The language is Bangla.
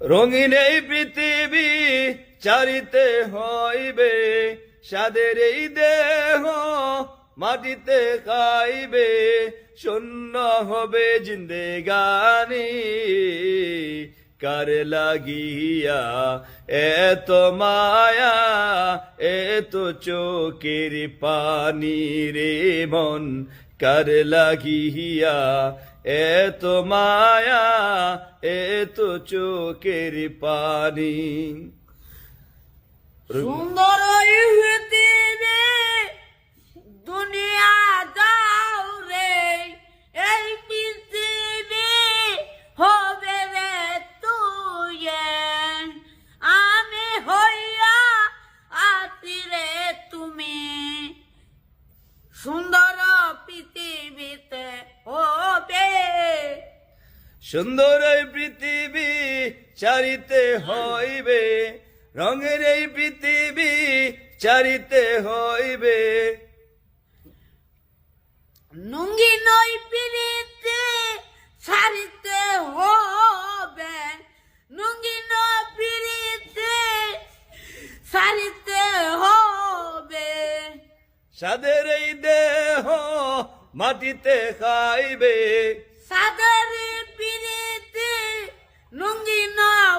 রঙিন এই পৃথিবী চারিতে হইবে, সাদের এই দেহ মাটিতে খাইবে, শূন্য হবে জিন্দেগানি। কার লাগিয়া এত মায়া, এত চোখের পানি রে মন, কার লাগিয়া এত মায়া, এত চোখের পানি। সুন্দর পৃথিবী দুনিয়া দাও রে, এই পৃথিবী হবে রে তুই, আমি হইয়া আছি রে তুমি। সুন্দর পৃথিবীতে হবে, সুন্দর এই পৃথিবী চারিতে হইবে, রঙের এই পৃথিবী চারিতে হইবে। নুঙ্গি নই পিড়িতে ছাড়িতে হবে, নুঙ্গি নই পিড়িতে ছাড়িতে হবে। সাদের এই দেহ মাটিতে খাইবে, সাদের পিড়িতে নুঙ্গি নই